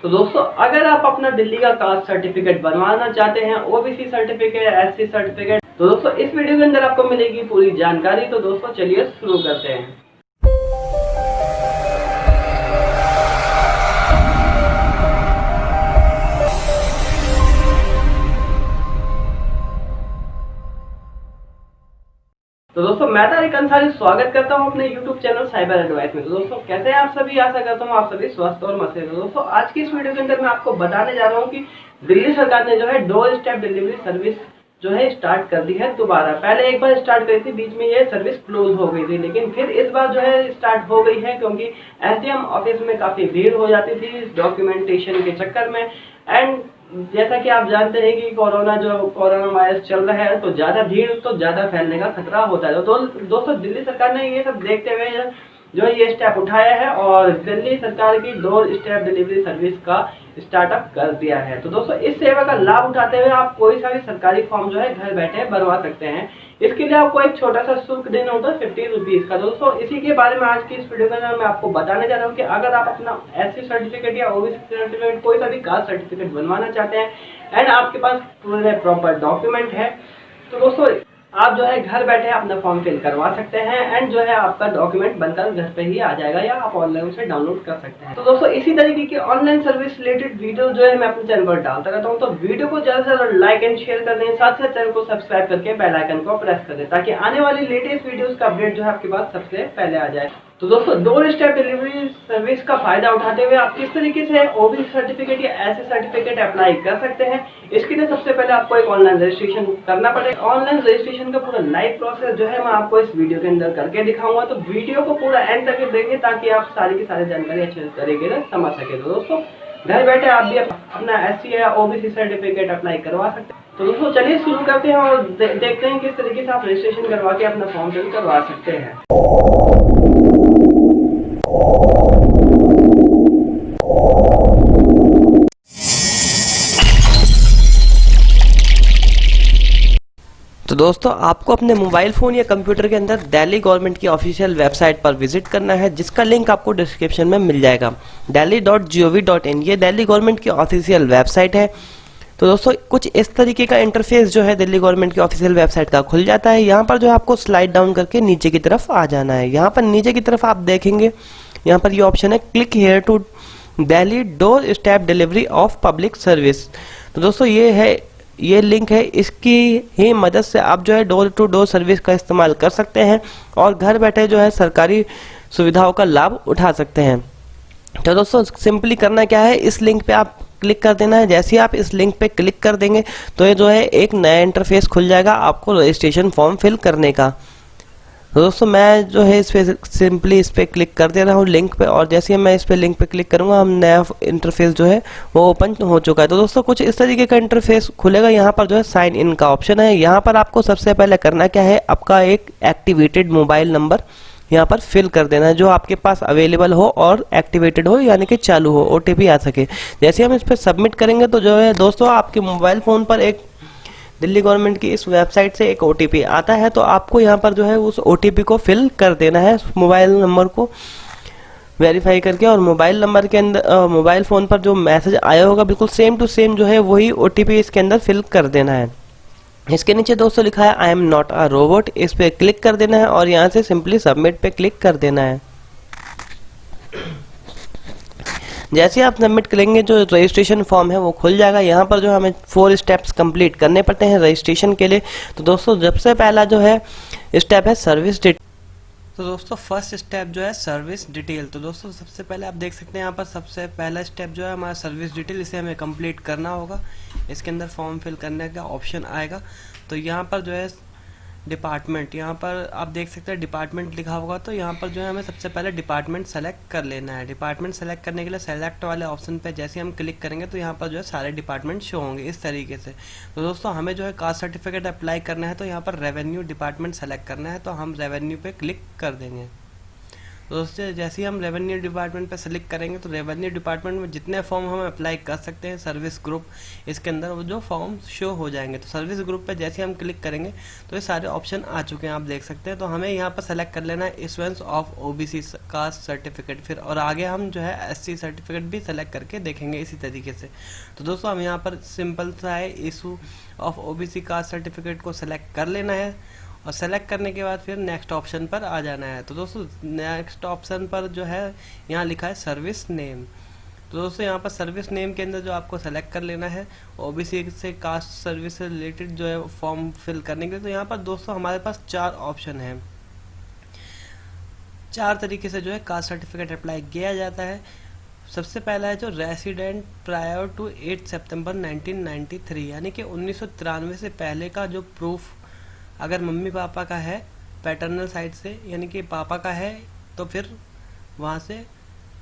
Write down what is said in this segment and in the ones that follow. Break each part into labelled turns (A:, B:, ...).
A: तो दोस्तों अगर आप अपना दिल्ली का कास्ट सर्टिफिकेट बनवाना चाहते हैं, ओबीसी सर्टिफिकेट, एससी सर्टिफिकेट, तो दोस्तों इस वीडियो के अंदर आपको मिलेगी पूरी जानकारी। तो दोस्तों चलिए शुरू करते हैं। तो दोस्तों मैं तारिक अंसारी स्वागत करता हूं अपने YouTube चैनल साइबर एडवाइस में। तो दोस्तों कैसे हैं आप सभी? आशा करता हूं आप सभी स्वस्थ और मस्त हैं। तो दोस्तों आज की इस वीडियो के अंदर मैं आपको बताने जा रहा हूं कि दिल्ली सरकार ने जो है डोर स्टेप डिलीवरी सर्विस जो है स्टार्ट कर दी है दोबारा। पहले एक बार स्टार्ट करी थी, बीच में ये सर्विस क्लोज हो गई थी, लेकिन फिर इस बार जो है स्टार्ट हो गई है क्योंकि एसडीएम ऑफिस में काफी भीड़ हो जाती थी डॉक्यूमेंटेशन के चक्कर में। एंड जैसा कि आप जानते हैं कि कोरोना वायरस चल रहा है, तो ज्यादा भीड़ तो ज्यादा फैलने का खतरा होता है। तो दोस्तों दिल्ली सरकार ने ये सब देखते हुए जो ये स्टेप उठाया है और दिल्ली सरकार की डोर स्टेप डिलीवरी सर्विस का स्टार्टअप कर दिया है। तो दोस्तों इस सेवा का लाभ उठाते हुए आप कोई सा भी सरकारी फॉर्म जो है घर बैठे भरवा सकते हैं। इसके लिए आपको एक छोटा सा शुल्क देना होता है 50 रुपीज का। दोस्तों इसी के बारे में आज की इस वीडियो के अंदर मैं आपको बताने जा रहा हूँ कि अगर आप अपना एससी सर्टिफिकेट या ओबीसी सर्टिफिकेट, कोई सा भी कास्ट सर्टिफिकेट बनवाना चाहते हैं एंड आपके पास पूरे प्रॉपर डॉक्यूमेंट है, तो दोस्तों आप जो है घर बैठे अपना फॉर्म फिल करवा सकते हैं एंड जो है आपका डॉक्यूमेंट बनकर घर पे ही आ जाएगा या आप ऑनलाइन से डाउनलोड कर सकते हैं। तो दोस्तों इसी तरीके की ऑनलाइन सर्विस रिलेटेड वीडियो जो है मैं अपने चैनल पर डालता रहता हूँ, तो वीडियो को ज्यादा से ज्यादा लाइक एंड शेयर कर दें, साथ साथ चैनल को सब्सक्राइब करके बेल आइकन को प्रेस कर दें ताकि आने वाली लेटेस्ट वीडियोस का अपडेट जो है आपके पास सबसे पहले आ जाए। तो दोस्तों डोर स्टेप डिलीवरी सर्विस का फायदा उठाते हुए आप किस तरीके से ओबीसी सर्टिफिकेट या एससी सर्टिफिकेट अप्लाई कर सकते हैं, इसके लिए सबसे पहले आपको एक ऑनलाइन रजिस्ट्रेशन करना पड़ेगा। ऑनलाइन रजिस्ट्रेशन का पूरा लाइव प्रोसेस जो है मैं आपको इस वीडियो के अंदर करके दिखाऊंगा, तो वीडियो को पूरा एंड तक देखें ताकि आप सारी की सारी जानकारी अच्छे तरीके से समझ सके। तो दोस्तों घर बैठे आप भी अपना एससी या ओबीसी सर्टिफिकेट अप्लाई करवा सकते हैं। तो दोस्तों चलिए शुरू करते हैं और देखते हैं किस तरीके से आप रजिस्ट्रेशन करवा के अपना फॉर्म फिल करवा सकते हैं। तो दोस्तों आपको अपने मोबाइल फ़ोन या कंप्यूटर के अंदर दिल्ली गवर्नमेंट की ऑफिशियल वेबसाइट पर विजिट करना है, जिसका लिंक आपको डिस्क्रिप्शन में मिल जाएगा। delhi.gov.in ये दिल्ली गवर्नमेंट की ऑफिशियल वेबसाइट है। तो दोस्तों कुछ इस तरीके का इंटरफेस जो है दिल्ली गवर्नमेंट की ऑफिशियल वेबसाइट का खुल जाता है। यहाँ पर जो है आपको स्लाइड डाउन करके नीचे की तरफ आ जाना है। यहाँ पर नीचे की तरफ आप देखेंगे, यहाँ पर ये ऑप्शन है click here to Delhi doorstep delivery of public service. तो दोस्तों ये लिंक है, इसकी ही मदद से आप जो है डोर टू डोर सर्विस का इस्तेमाल कर सकते हैं और घर बैठे जो है सरकारी सुविधाओं का लाभ उठा सकते हैं। तो दोस्तों सिंपली करना क्या है, इस लिंक पे आप क्लिक कर देना है। जैसे ही आप इस लिंक पे क्लिक कर देंगे तो ये जो है एक नया इंटरफेस खुल जाएगा आपको रजिस्ट्रेशन फॉर्म फिल करने का। तो दोस्तों मैं जो है इस पे सिंपली इस पे क्लिक कर दे रहा हूँ लिंक पे, और जैसे ही मैं इस पे लिंक पे क्लिक करूँगा हम नया इंटरफेस जो है वो ओपन हो चुका है। तो दोस्तों कुछ इस तरीके का इंटरफेस खुलेगा। यहाँ पर जो है साइन इन का ऑप्शन है। यहाँ पर आपको सबसे पहले करना क्या है, आपका एक एक्टिवेटेड मोबाइल नंबर यहाँ पर फिल कर देना है जो आपके पास अवेलेबल हो और एक्टिवेटेड हो, यानी कि चालू हो, ओटीपी आ सके। जैसे हम इस पर सबमिट करेंगे तो जो है दोस्तों आपके मोबाइल फ़ोन पर एक दिल्ली गवर्नमेंट की इस वेबसाइट से एक ओटीपी आता है। तो आपको यहाँ पर जो है उस ओटीपी को फिल कर देना है, मोबाइल नंबर को वेरीफाई करके, और मोबाइल नंबर के अंदर मोबाइल फ़ोन पर जो मैसेज आया होगा बिल्कुल सेम टू सेम जो है वही ओटीपी इसके अंदर फिल कर देना है। इसके नीचे दोस्तों लिखा है I am not a robot, इस पे क्लिक कर देना है और यहाँ से सिंपली सबमिट पे क्लिक कर देना है। जैसे आप सबमिट करेंगे जो रजिस्ट्रेशन फॉर्म है वो खुल जाएगा। यहाँ पर जो हमें 4 स्टेप्स कंप्लीट करने पड़ते हैं रजिस्ट्रेशन के लिए। तो दोस्तों सबसे पहला जो है स्टेप है सर्विस डिटेल। तो दोस्तों फर्स्ट स्टेप जो है सर्विस डिटेल। तो दोस्तों सबसे पहले आप देख सकते हैं यहाँ पर सबसे पहला स्टेप जो है हमारा सर्विस डिटेल, इसे हमें कंप्लीट करना होगा। इसके अंदर फॉर्म फिल करने का ऑप्शन आएगा। तो यहाँ पर जो है डिपार्टमेंट, यहाँ पर आप देख सकते हैं डिपार्टमेंट लिखा होगा। तो यहाँ पर जो है हमें सबसे पहले डिपार्टमेंट सेलेक्ट कर लेना है। डिपार्टमेंट सेलेक्ट करने के लिए सेलेक्ट वाले ऑप्शन पे जैसे हम क्लिक करेंगे तो यहाँ पर जो है सारे डिपार्टमेंट शो होंगे इस तरीके से। तो दोस्तों हमें जो है कास्ट सर्टिफिकेट अप्लाई करना है तो यहाँ पर रेवेन्यू डिपार्टमेंट सेलेक्ट करना है, तो हम रेवेन्यू पे क्लिक कर देंगे। तो दोस्तों जैसे ही हम रेवेन्यू डिपार्टमेंट पर सेलेक्ट करेंगे तो रेवेन्यू डिपार्टमेंट में जितने फॉर्म हम अप्लाई कर सकते हैं सर्विस ग्रुप, इसके अंदर वो जो फॉर्म शो हो जाएंगे। तो सर्विस ग्रुप पर जैसे ही हम क्लिक करेंगे तो ये सारे ऑप्शन आ चुके हैं, आप देख सकते हैं। तो हमें यहाँ पर सेलेक्ट कर लेना है issuance of OBC caste certificate, फिर और आगे हम जो है एससी सर्टिफिकेट भी सेलेक्ट करके देखेंगे इसी तरीके से। तो दोस्तों हम यहाँ पर सिंपल सा है issue of OBC caste certificate को सेलेक्ट कर लेना है और सेलेक्ट करने के बाद फिर नेक्स्ट ऑप्शन पर आ जाना है। तो दोस्तों नेक्स्ट ऑप्शन पर जो है यहाँ लिखा है सर्विस नेम। तो दोस्तों यहाँ पर सर्विस नेम के अंदर जो आपको सेलेक्ट कर लेना है ओबीसी से कास्ट सर्विस से रिलेटेड जो है फॉर्म फिल करने के लिए। तो यहाँ पर दोस्तों हमारे पास 4 ऑप्शन है, 4 तरीके से जो है कास्ट सर्टिफिकेट अप्लाई किया जाता है। सबसे पहला है जो रेसिडेंट प्रायर टू 8 सितंबर 1993, यानी कि 1993 से पहले का जो प्रूफ अगर मम्मी पापा का है पैटर्नल साइड से, यानी कि पापा का है, तो फिर वहाँ से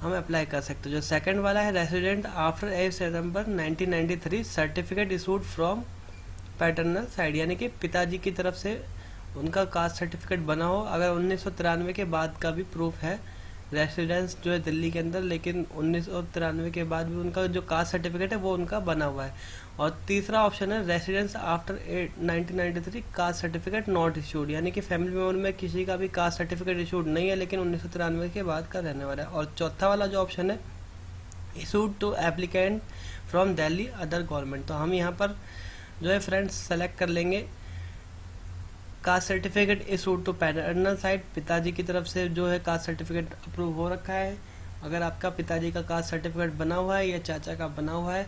A: हम अप्लाई कर सकते हैं। जो सेकंड वाला है resident after 8 September 1993 certificate issued from paternal side, यानी कि पिताजी की तरफ से उनका कास्ट सर्टिफिकेट बना हो, अगर 1993 के बाद का भी प्रूफ है, रेसिडेंस जो है दिल्ली के अंदर, लेकिन 1993 के बाद भी उनका जो कास्ट सर्टिफिकेट है वो उनका बना हुआ है। और तीसरा ऑप्शन है residence after 1993 caste certificate not issued, यानी कि फैमिली मेम्बर में किसी का भी कास्ट सर्टिफिकेट इशूड नहीं है लेकिन 1993 के बाद का रहने वाला है। और चौथा वाला जो ऑप्शन है issued to applicant from Delhi other government. तो हम यहाँ पर जो है फ्रेंड्स सेलेक्ट कर लेंगे caste certificate issued to paternal side, पिताजी की तरफ से जो है कास्ट सर्टिफिकेट अप्रूव हो रखा है। अगर आपका पिताजी का कास्ट सर्टिफिकेट बना हुआ है या चाचा का बना हुआ है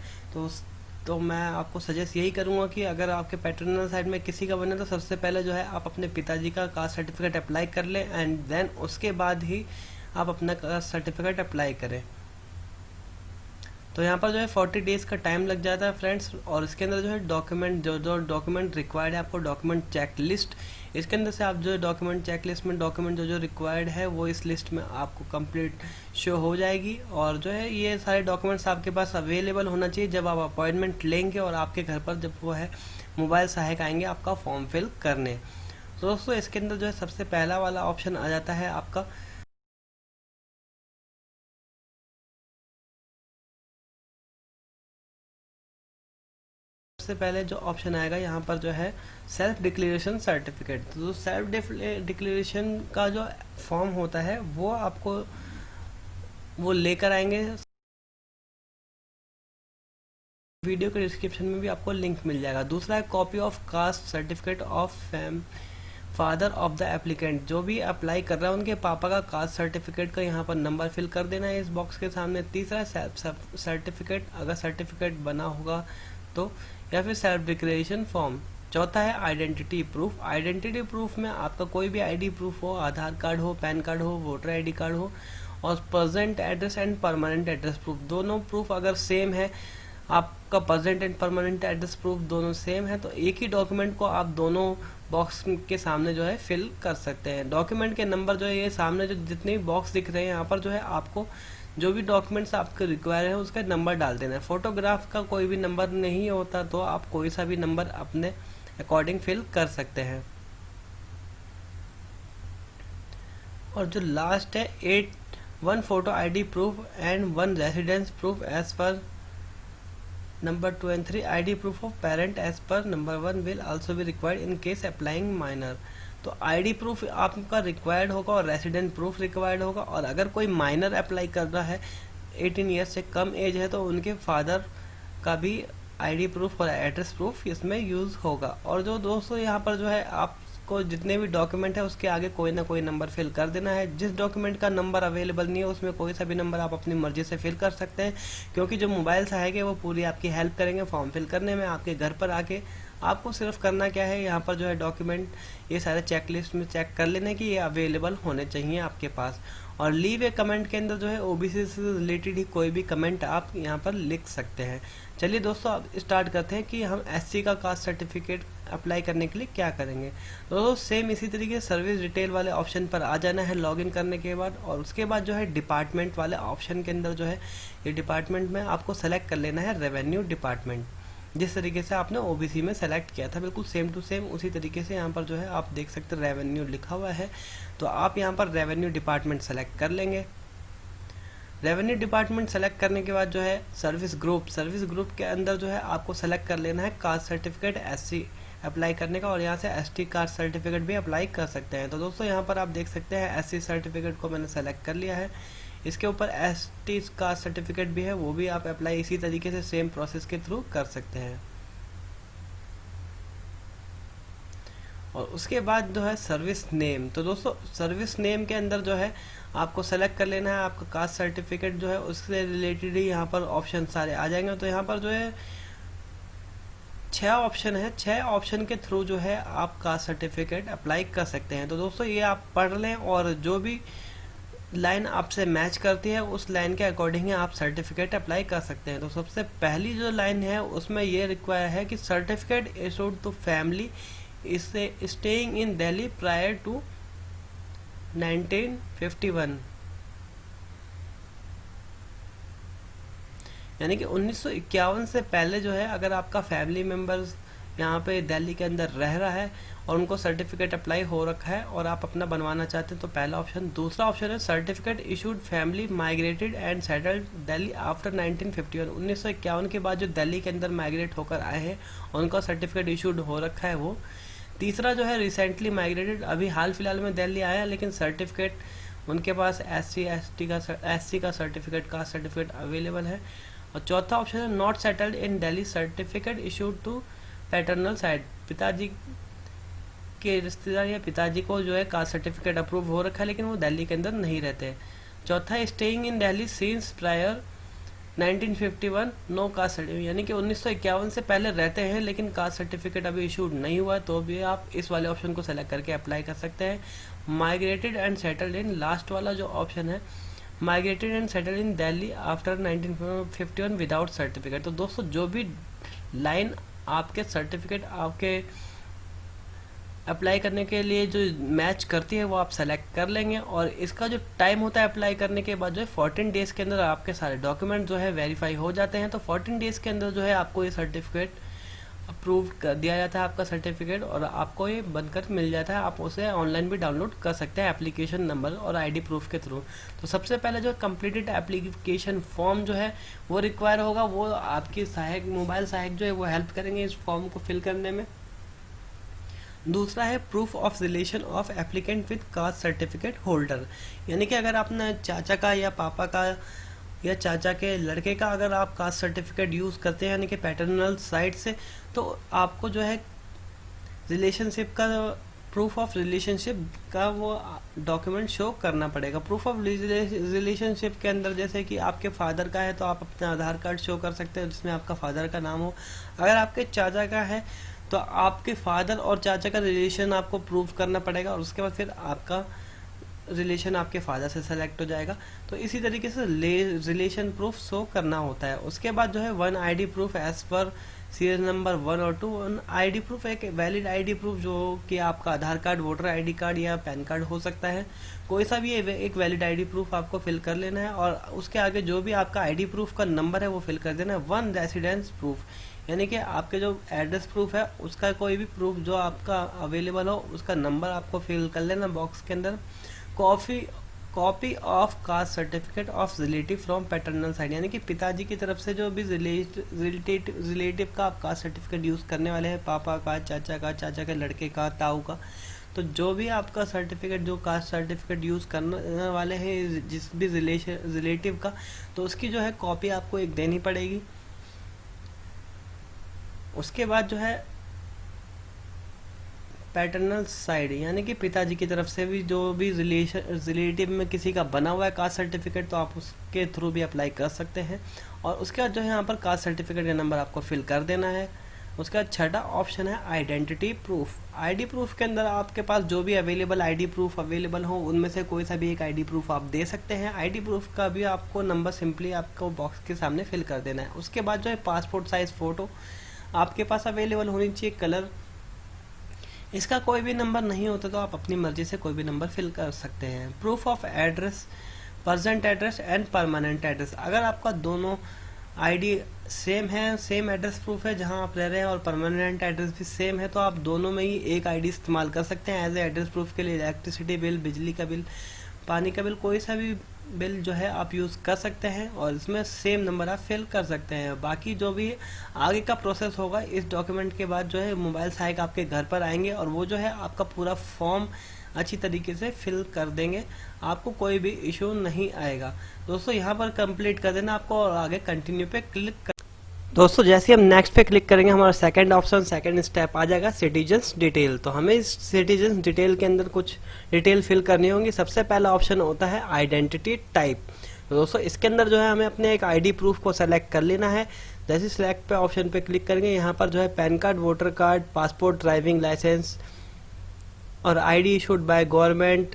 A: तो मैं आपको सजेस्ट यही करूंगा कि अगर आपके पैटर्नल साइड में किसी का बने तो सबसे पहले जो है आप अपने पिताजी का कास्ट सर्टिफिकेट अप्लाई कर लें एंड देन उसके बाद ही आप अपना कास्ट सर्टिफिकेट अप्लाई करें। तो यहाँ पर जो है 40 डेज़ का टाइम लग जाता है फ्रेंड्स। और इसके अंदर जो है डॉक्यूमेंट जो डॉक्यूमेंट रिक्वायर्ड है आपको डॉक्यूमेंट चेक लिस्ट, इसके अंदर से आप जो डॉक्यूमेंट चेक लिस्ट में डॉक्यूमेंट जो रिक्वायर्ड है वो इस लिस्ट में आपको कंप्लीट शो हो जाएगी। और जो है ये सारे डॉक्यूमेंट्स आपके पास अवेलेबल होना चाहिए जब आप अपॉइंटमेंट लेंगे और आपके घर पर जब वो है मोबाइल सहायक आएंगे आपका फॉर्म फिल करने। तो दोस्तों इसके अंदर जो है सबसे पहला वाला ऑप्शन आ जाता है आपका सबसे पहले जो ऑप्शन आएगा यहाँ पर जो है सेल्फ डिक्लेरेशन सर्टिफिकेट। तो सेल्फ डिक्लेरेशन का जो फॉर्म होता है वो आपको वो लेकर आएंगे, वीडियो के डिस्क्रिप्शन में भी आपको लिंक मिल जाएगा। दूसरा है copy of caste certificate of father of the applicant, जो भी अप्लाई कर रहा है उनके पापा का कास्ट सर्टिफिकेट का यहाँ पर नंबर फिल कर देना है इस बॉक्स के सामने। तीसरा सेल्फ सर्टिफिकेट, अगर सर्टिफिकेट बना होगा तो, या फिर सेल्फ डिक्लेरेशन फॉर्म। चौथा है आइडेंटिटी प्रूफ। आइडेंटिटी प्रूफ में आपका कोई भी आईडी प्रूफ हो, आधार कार्ड हो, पैन कार्ड हो, वोटर आईडी कार्ड हो, और present address and permanent address proof, दोनों प्रूफ अगर सेम है, आपका present and permanent address proof दोनों सेम है, तो एक ही डॉक्यूमेंट को आप दोनों बॉक्स के सामने जो है फिल कर सकते हैं। डॉक्यूमेंट के नंबर जो है ये सामने जो जितने भी बॉक्स दिख रहे हैं यहाँ पर जो है आपको जो भी डॉक्यूमेंट्स आपके रिक्वायर है उसका नंबर डाल देना है। फोटोग्राफ का कोई भी नंबर नहीं होता तो आप कोई सा भी नंबर अपने अकॉर्डिंग फिल कर सकते हैं। और जो लास्ट है 1 photo ID proof and 1 residence proof as per number 2 and 3 ID proof of parent as per number 1 will also be required in case applying minor. तो आईडी प्रूफ आपका required होगा और रेसिडेंट प्रूफ रिक्वायर्ड होगा, और अगर कोई minor apply कर रहा है 18 ईयर्स से कम एज है तो उनके फादर का भी आईडी प्रूफ और एड्रेस प्रूफ इसमें यूज़ होगा। और जो दोस्तों यहाँ पर जो है आपको जितने भी डॉक्यूमेंट है उसके आगे कोई ना कोई नंबर फिल कर देना है। जिस डॉक्यूमेंट का नंबर अवेलेबल नहीं है उसमें कोई सा भी नंबर आप अपनी मर्जी से फिल कर सकते हैं, क्योंकि जो मोबाइल सहायक है वो पूरी आपकी हेल्प करेंगे फॉर्म फिल करने में। आपके घर पर आके आपको सिर्फ करना क्या है, यहाँ पर जो है डॉक्यूमेंट ये सारे चेक लिस्ट में चेक कर लेने कि ये अवेलेबल होने चाहिए आपके पास। और लीव ए कमेंट के अंदर जो है ओबीसी से रिलेटेड ही कोई भी कमेंट आप यहाँ पर लिख सकते हैं। चलिए दोस्तों अब स्टार्ट करते हैं कि हम एससी का कास्ट सर्टिफिकेट अप्लाई करने के लिए क्या करेंगे। दोस्तों सेम इसी तरीके से सर्विस डिटेल वाले ऑप्शन पर आ जाना है लॉगिन करने के बाद, और उसके बाद जो है डिपार्टमेंट वाले ऑप्शन के अंदर जो है ये डिपार्टमेंट में आपको सेलेक्ट कर लेना है रेवेन्यू डिपार्टमेंट। जिस तरीके से आपने ओबीसी में सेलेक्ट किया था, बिल्कुल सेम टू सेम उसी तरीके से यहाँ पर जो है आप देख सकते हैं रेवेन्यू लिखा हुआ है। तो आप यहाँ पर रेवेन्यू डिपार्टमेंट सेलेक्ट कर लेंगे। रेवेन्यू डिपार्टमेंट सेलेक्ट करने के बाद जो है सर्विस ग्रुप के अंदर जो है आपको सेलेक्ट कर लेना है कास्ट सर्टिफिकेट एससी अप्लाई करने का, और यहाँ से एसटी कास्ट सर्टिफिकेट भी अप्लाई कर सकते हैं। तो दोस्तों यहाँ पर आप देख सकते हैं एससी सर्टिफिकेट को मैंने सेलेक्ट कर लिया है। इसके ऊपर एसटी कास्ट सर्टिफिकेट भी है, वो भी आप अप्लाई इसी तरीके से सेम प्रोसेस के थ्रू कर सकते हैं। और उसके बाद जो है सर्विस नेम, तो दोस्तों सर्विस नेम के अंदर जो है आपको सेलेक्ट कर लेना है आपका कास्ट सर्टिफिकेट जो है उससे रिलेटेड ही यहाँ पर ऑप्शन सारे आ जाएंगे। तो यहाँ पर जो है 6 ऑप्शन है, 6 ऑप्शन के थ्रू जो है आप कास्ट सर्टिफिकेट अप्लाई कर सकते हैं। तो दोस्तों ये आप पढ़ लें और जो भी लाइन आपसे मैच करती है उस लाइन के अकॉर्डिंग ही आप सर्टिफिकेट अप्लाई कर सकते हैं। तो सबसे पहली जो लाइन है उसमें ये रिक्वायर है कि सर्टिफिकेट इशूड टू फैमिली इससे staying in Delhi prior to 1951, यानी कि 1951 से पहले जो है अगर आपका फैमिली मेम्बर्स यहाँ पे दिल्ली के अंदर रह रहा है और उनको सर्टिफिकेट अप्लाई हो रखा है और आप अपना बनवाना चाहते हैं तो पहला ऑप्शन। दूसरा ऑप्शन है certificate issued family migrated and settled Delhi after 1951, 1951 के बाद जो दिल्ली के अंदर माइग्रेट होकर आए हैं उनका सर्टिफिकेट इशूड हो रखा है वो। तीसरा जो है रिसेंटली माइग्रेटेड, अभी हाल फिलहाल में दिल्ली आया लेकिन सर्टिफिकेट उनके पास एससी का सर्टिफिकेट का सर्टिफिकेट अवेलेबल है। और चौथा ऑप्शन है not settled in Delhi certificate issued to paternal side, पिताजी के रिश्तेदार या पिताजी को जो है कास्ट सर्टिफिकेट अप्रूव हो रखा है लेकिन वो दिल्ली के अंदर नहीं रहते। चौथा staying in Delhi since prior 1951 no caste certificate, यानी कि 1951 से पहले रहते हैं लेकिन कास्ट सर्टिफिकेट अभी इशूड नहीं हुआ तो भी आप इस वाले ऑप्शन को सेलेक्ट करके अप्लाई कर सकते हैं। Migrated and settled in, last वाला जो ऑप्शन है migrated and settled in Delhi after 1951 without certificate. तो दोस्तों जो भी लाइन आपके सर्टिफिकेट आपके अप्लाई करने के लिए जो मैच करती है वो आप सेलेक्ट कर लेंगे। और इसका जो टाइम होता है अप्लाई करने के बाद जो है 14 डेज़ के अंदर आपके सारे डॉक्यूमेंट जो है वेरीफाई हो जाते हैं। तो 14 डेज़ के अंदर जो है आपको ये सर्टिफिकेट अप्रूव कर दिया जाता है आपका सर्टिफिकेट और आपको ये बनकर मिल जाता है। आप उसे ऑनलाइन भी डाउनलोड कर सकते हैं एप्लीकेशन नंबर और आईडी प्रूफ के थ्रू। तो सबसे पहले जो कंप्लीटेड एप्लीकेशन फॉर्म जो है वो रिक्वायर होगा, वो आपकी सहायक मोबाइल सहायक जो है वो हेल्प करेंगे इस फॉर्म को फिल करने में। दूसरा है proof of relation of applicant with caste certificate holder, यानी कि अगर आपने चाचा का या पापा का या चाचा के लड़के का अगर आप कास्ट सर्टिफिकेट यूज़ करते हैं यानी कि पैटर्नल साइड से, तो आपको जो है रिलेशनशिप का प्रूफ ऑफ रिलेशनशिप का वो डॉक्यूमेंट शो करना पड़ेगा। प्रूफ ऑफ रिलेशनशिप के अंदर जैसे कि आपके फादर का है तो आप अपना आधार कार्ड शो कर सकते हैं जिसमें आपका फादर का नाम हो। अगर आपके चाचा का है तो आपके फादर और चाचा का रिलेशन आपको प्रूव करना पड़ेगा और उसके बाद फिर आपका रिलेशन आपके फादर से सेलेक्ट हो जाएगा। तो इसी तरीके से रिलेशन प्रूफ शो करना होता है। उसके बाद जो है one ID proof as per serial number 1 और 2। वन आईडी प्रूफ एक वैलिड आईडी प्रूफ जो कि आपका Aadhaar card, voter ID card या पैन कार्ड हो सकता है, कोई सा भी एक वैलिड आईडी प्रूफ आपको फिल कर लेना है। और उसके आगे जो भी आपका आईडी प्रूफ का नंबर है वो फिल कर देना है। वन रेसिडेंस प्रूफ, यानी कि आपके जो एड्रेस प्रूफ है उसका कोई भी प्रूफ जो आपका अवेलेबल हो उसका नंबर आपको फिल कर लेना बॉक्स के अंदर। Copy of caste certificate of relative from paternal side, यानी कि पिताजी की तरफ से जो भी रिलेटिव का आप कास्ट सर्टिफिकेट यूज़ करने वाले हैं, पापा का, चाचा के लड़के का, ताऊ का, तो जो भी आपका सर्टिफिकेट जो कास्ट सर्टिफिकेट यूज़ करने वाले हैं जिस भी रिलेटिव का, तो उसकी जो है कॉपी आपको एक देनी पड़ेगी। उसके बाद जो है पैटर्नल साइड, यानी कि पिताजी की तरफ से भी जो भी रिलेटिव में किसी का बना हुआ है कास्ट सर्टिफिकेट तो आप उसके थ्रू भी अप्लाई कर सकते हैं। और उसके बाद जो है यहाँ पर कास्ट सर्टिफिकेट का नंबर आपको फिल कर देना है। उसके बाद छठा ऑप्शन है आइडेंटिटी प्रूफ। आईडी प्रूफ के अंदर आपके पास जो भी अवेलेबल आईडी प्रूफ अवेलेबल हो उनमें से कोई सा भी एक आईडी प्रूफ आप दे सकते हैं। आईडी प्रूफ का भी आपको नंबर सिंपली आपको बॉक्स के सामने फिल कर देना है। उसके बाद जो है पासपोर्ट साइज फ़ोटो आपके पास अवेलेबल होनी चाहिए। कलर इसका कोई भी नंबर नहीं होता तो आप अपनी मर्जी से कोई भी नंबर फिल कर सकते हैं। Proof of address, present address and permanent address, अगर आपका दोनों आईडी सेम है, सेम एड्रेस प्रूफ है जहां आप रह रहे हैं और परमानेंट एड्रेस भी सेम है, तो आप दोनों में ही एक आईडी इस्तेमाल कर सकते हैं एज ए एड्रेस प्रूफ के लिए। इलेक्ट्रिसिटी बिल, बिजली का बिल, पानी का बिल, कोई सा भी बिल जो है आप यूज़ कर सकते हैं और इसमें सेम नंबर आप फिल कर सकते हैं। बाकी जो भी आगे का प्रोसेस होगा, इस डॉक्यूमेंट के बाद जो है मोबाइल सहायक आपके घर पर आएंगे और वो जो है आपका पूरा फॉर्म अच्छी तरीके से फिल कर देंगे, आपको कोई भी इशू नहीं आएगा। दोस्तों यहाँ पर कंप्लीट कर देना आपको और आगे कंटिन्यू पे क्लिक कर। दोस्तों जैसे हम नेक्स्ट पे क्लिक करेंगे, हमारा सेकंड ऑप्शन, सेकंड स्टेप आ जाएगा सिटीजन्स डिटेल। तो हमें इस सिटीजन्स डिटेल के अंदर कुछ डिटेल फिल करनी होगी। सबसे पहला ऑप्शन होता है आइडेंटिटी टाइप। तो दोस्तों इसके अंदर जो है हमें अपने एक आईडी प्रूफ को सेलेक्ट कर लेना है। जैसे सिलेक्ट पे ऑप्शन पे क्लिक करेंगे, यहाँ पर जो है PAN card, voter card, passport, driving licence और आईडी इशूड बाय गवर्नमेंट,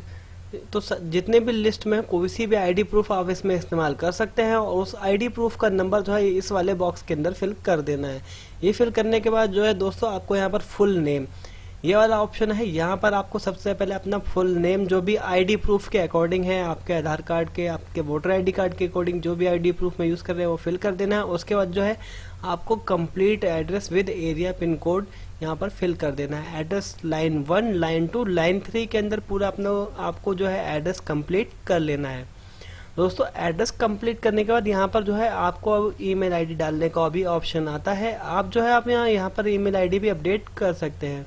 A: तो जितने भी लिस्ट में कोई भी आईडी प्रूफ आप इसमें इस्तेमाल कर सकते हैं और उस आईडी प्रूफ का नंबर जो है इस वाले बॉक्स के अंदर फिल कर देना है। ये फिल करने के बाद जो है दोस्तों आपको यहाँ पर फुल नेम, ये वाला ऑप्शन है, यहाँ पर आपको सबसे पहले अपना फुल नेम जो भी आईडी प्रूफ के अकॉर्डिंग है, आपके आधार कार्ड के, आपके वोटर आईडी कार्ड के अकॉर्डिंग जो भी आईडी प्रूफ में यूज़ कर रहे हैं वो फिल कर देना है। उसके बाद जो है आपको complete address with area pin code यहाँ पर फिल कर देना है। एड्रेस लाइन 1, लाइन 2, लाइन 3 के अंदर पूरा अपना आपको जो है एड्रेस कंप्लीट कर लेना है। दोस्तों एड्रेस कंप्लीट करने के बाद यहाँ पर जो है आपको अब ईमेल आईडी डालने का भी ऑप्शन आता है। आप जो है आप यहाँ पर ईमेल आईडी भी अपडेट कर सकते हैं।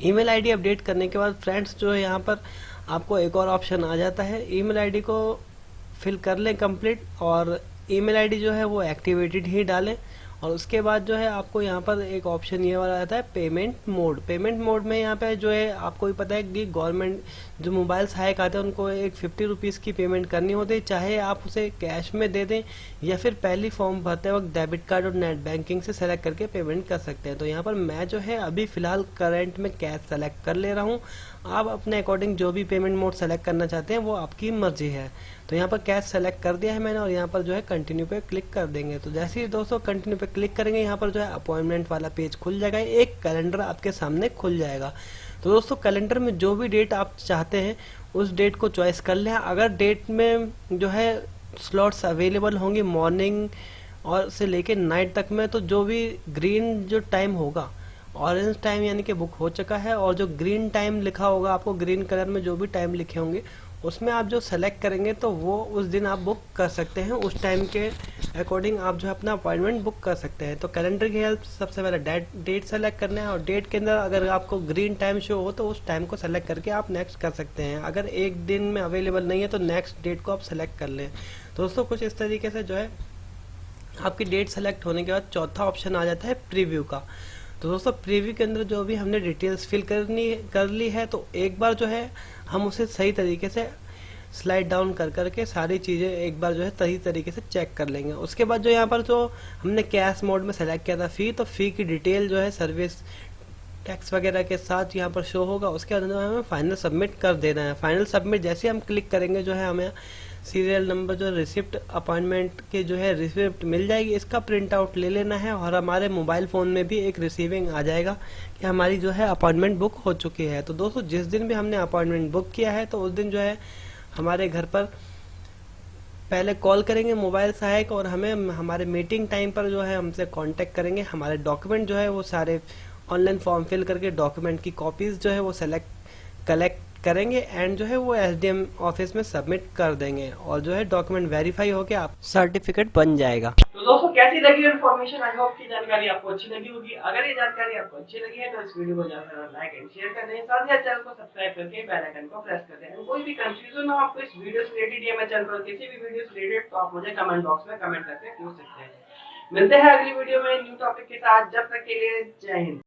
A: ईमेल आईडी अपडेट करने के बाद फ्रेंड्स जो है यहाँ पर आपको एक और ऑप्शन आ जाता है, ईमेल आईडी को फिल कर लें कंप्लीट और ईमेल आईडी जो है वो एक्टिवेटेड ही डालें। और उसके बाद जो है आपको यहाँ पर एक ऑप्शन ये वाला आता है पेमेंट मोड। पेमेंट मोड में यहाँ पे जो है आपको भी पता है कि गवर्नमेंट जो मोबाइल सहायक आते हैं उनको एक 50 रुपीज़ की पेमेंट करनी होती है, चाहे आप उसे कैश में दे दें या फिर पहली फॉर्म भरते वक्त डेबिट कार्ड और नेट बैंकिंग से सेलेक्ट करके पेमेंट कर सकते हैं। तो यहाँ पर मैं जो है अभी फ़िलहाल करंट में कैश सेलेक्ट कर ले रहा हूँ। आप अपने अकॉर्डिंग जो भी पेमेंट मोड सेलेक्ट करना चाहते हैं वो आपकी मर्जी है। तो यहाँ पर कैश सेलेक्ट कर दिया है मैंने और यहाँ पर जो है कंटिन्यू पे क्लिक कर देंगे। तो जैसे ही दोस्तों कंटिन्यू पे क्लिक करेंगे, यहाँ पर जो है अपॉइंटमेंट वाला पेज खुल जाएगा, एक कैलेंडर आपके सामने खुल जाएगा। तो दोस्तों कैलेंडर में जो भी डेट आप चाहते हैं उस डेट को चॉइस कर लें। अगर डेट में जो है स्लॉट्स अवेलेबल होंगी मॉर्निंग और से लेके नाइट तक में, तो जो भी ग्रीन जो टाइम होगा, ऑरेंज टाइम यानी कि बुक हो चुका है, और जो ग्रीन टाइम लिखा होगा आपको ग्रीन कलर में जो भी टाइम लिखे होंगे उसमें आप जो सेलेक्ट करेंगे तो वो उस दिन आप बुक कर सकते हैं। उस टाइम के अकॉर्डिंग आप जो है अपना अपॉइंटमेंट बुक कर सकते हैं। तो कैलेंडर की हेल्प सबसे पहले डेट सेलेक्ट करना है और डेट के अंदर अगर आपको ग्रीन टाइम शो हो तो उस टाइम को सेलेक्ट करके आप नेक्स्ट कर सकते हैं। अगर एक दिन में अवेलेबल नहीं है तो नेक्स्ट डेट को आप सेलेक्ट कर लें। दोस्तों कुछ इस तरीके से जो है आपकी डेट सेलेक्ट होने के बाद चौथा ऑप्शन आ जाता है प्रीव्यू का। तो दोस्तों प्रीव्यू के अंदर जो भी हमने डिटेल्स फिल कर ली है, तो एक बार जो है हम उसे सही तरीके से स्लाइड डाउन कर करके सारी चीज़ें एक बार जो है सही तरीके से चेक कर लेंगे। उसके बाद जो यहाँ पर जो हमने कैश मोड में सेलेक्ट किया था फ़ी, तो फ़ी की डिटेल जो है सर्विस टैक्स वगैरह के साथ यहाँ पर शो होगा। उसके बाद हमें फाइनल सबमिट कर देना है। फाइनल सबमिट जैसे हम क्लिक करेंगे जो है हमें सीरियल नंबर जो रिसिप्ट अपॉइंटमेंट के जो है रिसिप्ट मिल जाएगी, इसका प्रिंट आउट ले लेना है और हमारे मोबाइल फ़ोन में भी एक रिसीविंग आ जाएगा कि हमारी जो है अपॉइंटमेंट बुक हो चुकी है। तो दोस्तों जिस दिन भी हमने अपॉइंटमेंट बुक किया है तो उस दिन जो है हमारे घर पर पहले कॉल करेंगे मोबाइल सहायक और हमें हमारे मीटिंग टाइम पर जो है हमसे कांटेक्ट करेंगे। हमारे डॉक्यूमेंट जो है वो सारे ऑनलाइन फॉर्म फिल करके डॉक्यूमेंट की कॉपीज़ जो है वो कलेक्ट करेंगे एंड जो है वो एसडीएम ऑफिस में सबमिट कर देंगे और जो है डॉक्यूमेंट वेरीफाई होके आप सर्टिफिकेट बन जाएगा। तो दोस्तों कैसी लगी इन्फॉर्मेशन? आई होप की जानकारी आपको अच्छी लगी होगी। अगर ये जानकारी आपको अच्छी लगी है तो इस वीडियो को ज्यादा लाइक एंड शेयर कर दें, साथ ही चैनल को सब्सक्राइब करके बेल आइकन को प्रेस कर दें। कोई भी कंफ्यूजन हो आपको इस वीडियो से रिलेटेड या मेरे चैनल पर किसी भी वीडियो से रिलेटेड, तो आप मुझे कमेंट बॉक्स में कमेंट करके पूछ सकते हैं। मिलते हैं अगली वीडियो में न्यू टॉपिक के साथ, जब तक के लिए जय हिंद।